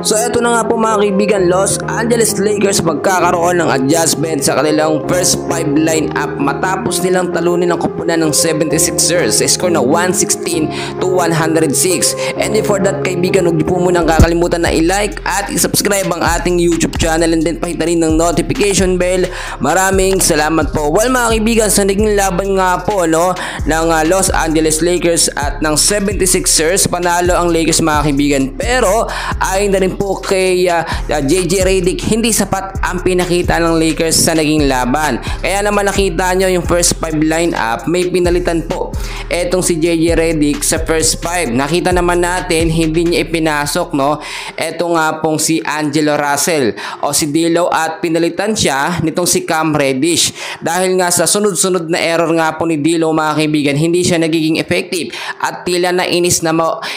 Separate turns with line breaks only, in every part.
So eto na nga po mga kaibigan, Los Angeles Lakers magkakaroon ng adjustment sa kanilang first 5 lineup matapos nilang talunin ang koponan ng 76ers sa score na 116-106. And before that kaibigan, huwag niyo po munang kakalimutan na i-like at i-subscribe ang ating YouTube channel and then pakita rin ng notification bell. Maraming salamat po. Well mga kaibigan, sa naging laban nga po ng Los Angeles Lakers at ng 76ers, panalo ang Lakers mga kaibigan. Pero ayon na rin po kay JJ Redick, hindi sapat ang pinakita ng Lakers sa naging laban. Kaya naman nakita nyo yung first 5 lineup, may pinalitan po etong si JJ Redick sa first 5. Nakita naman natin hindi niya ipinasok eto nga pong si Angelo Russell o si D'Lo at pinalitan siya nitong si Cam Reddish. Dahil nga sa sunod-sunod na error nga po ni D'Lo mga kaibigan, hindi siya nagiging effective at tila nainis na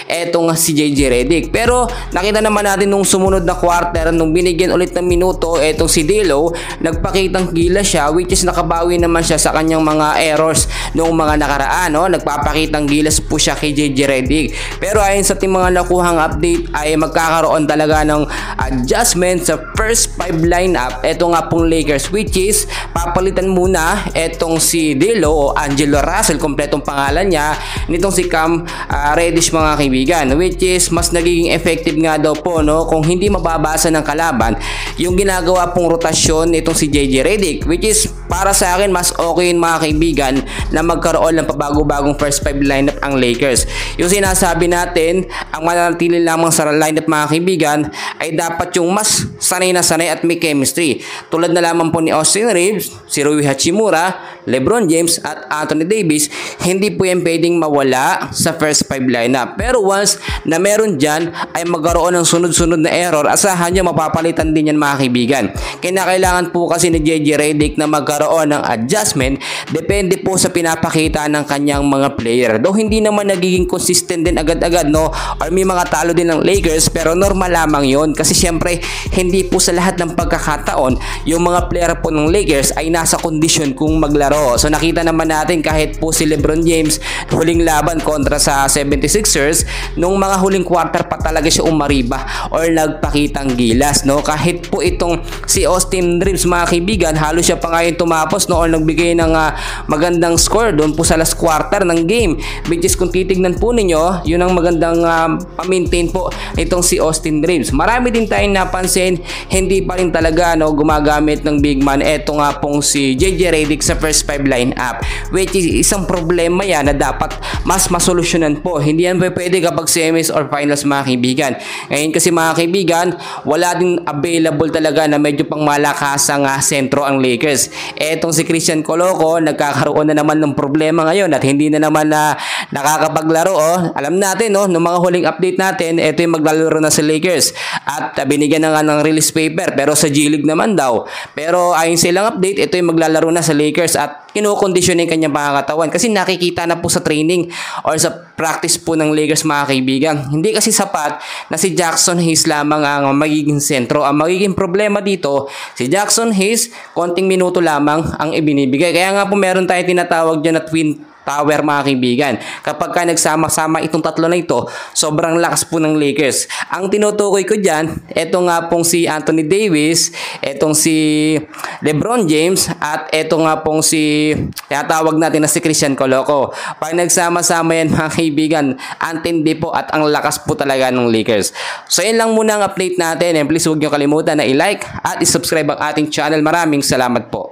etong si JJ Redick. Pero nakita naman natin nung sumunod na quarter, nung binigyan ulit ng minuto etong si D'Lo, nagpakitang gila siya, which is nakabawi naman siya sa kanyang mga errors noong mga nakaraan. Nagpapakitang gilas po siya kay JJ Redick. Pero ayon sa ating mga nakuhang update ay magkakaroon talaga ng adjustment sa first 5 lineup eto nga pong Lakers, which is papalitan muna etong si D'Lo o Angelo Russell, kompletong pangalan niya, nitong si Cam Reddish mga kaibigan, which is mas nagiging effective nga daw po kung hindi mababasa ng kalaban yung ginagawa pong rotasyon nitong si JJ Redick, which is para sa akin mas okay mga kaibigan na magkaroon ng pabago-bagong first 5 lineup ang Lakers. Yung sinasabi natin, ang mananatili lamang sa lineup mga kaibigan ay dapat yung mas sanay na sanay at may chemistry, tulad na lamang po ni Austin Reeves, si Rui Hachimura, LeBron James at Anthony Davis. Hindi po yan pwedeng mawala sa first 5 lineup. Pero once na meron dyan ay magkaroon ng sunod-sunod na error, asahan nyo mapapalitan din yan mga kaibigan. Kailangan po kasi ni JJ Redick na magkaroon ng adjustment, depende po sa pinapakita ng kanyang mga player. Though hindi naman nagiging consistent din agad-agad or may mga talo din ng Lakers, pero normal lamang yon kasi syempre hindi po sa lahat ng pagkakataon yung mga player po ng Lakers ay nasa kondisyon kung maglaro. So nakita naman natin kahit po si LeBron James huling laban kontra sa 76ers, nung mga huling quarter pa talaga siya umariba or nagpakitang gilas kahit po itong si Austin Reeves mga kaibigan, halos siya pa ngayon tumapos or nagbigay ng magandang score doon po sa last quarter ng game, which is kung titignan po ninyo, yun ang magandang pa-maintain po itong si Austin Reeves. Marami din tayong napansin, hindi pa rin talaga gumagamit ng big man eto nga pong si JJ Redick sa first 5 lineup, which is isang problema yan na dapat mas masolusyonan po. Hindi yan pwede kapag semis or finals mga kaibigan. Ngayon kasi mga kaibigan, wala din available talaga na medyo pang malakasang sentro ang Lakers. Etong si Christian Coloco nagkakaroon na naman ng problema ngayon at hindi na naman nakakapaglaro. Alam natin noong mga huling update natin, ito yung maglalaro na sa Lakers at binigyan na nga ng release paper, pero sa G-League naman daw. Pero ayon sa ilang update, ito yung maglalaro na sa Lakers at kinokondisyon yung kanyang pangakatawan kasi nakikita na po sa training or sa practice po ng Lakers mga kaibigan. Hindi kasi sapat na si Jackson Hayes lamang ang magiging sentro. Ang magiging problema dito, si Jackson Hayes konting minuto lamang ang ibinibigay. Kaya nga po meron tayong tinatawag dyan na twin tower mga kaibigan. Kapag ka nagsama-sama itong tatlo na ito, sobrang lakas po ng Lakers. Ang tinutukoy ko dyan, eto nga pong si Anthony Davis, etong si LeBron James, at eto nga pong si tinatawag natin na si Christian Coloco. Pag nagsama-sama yan mga kaibigan, antindi po at ang lakas po talaga ng Lakers. So yun lang muna ang update natin, and please huwag nyo kalimutan na i-like at i-subscribe ang ating channel. Maraming salamat po.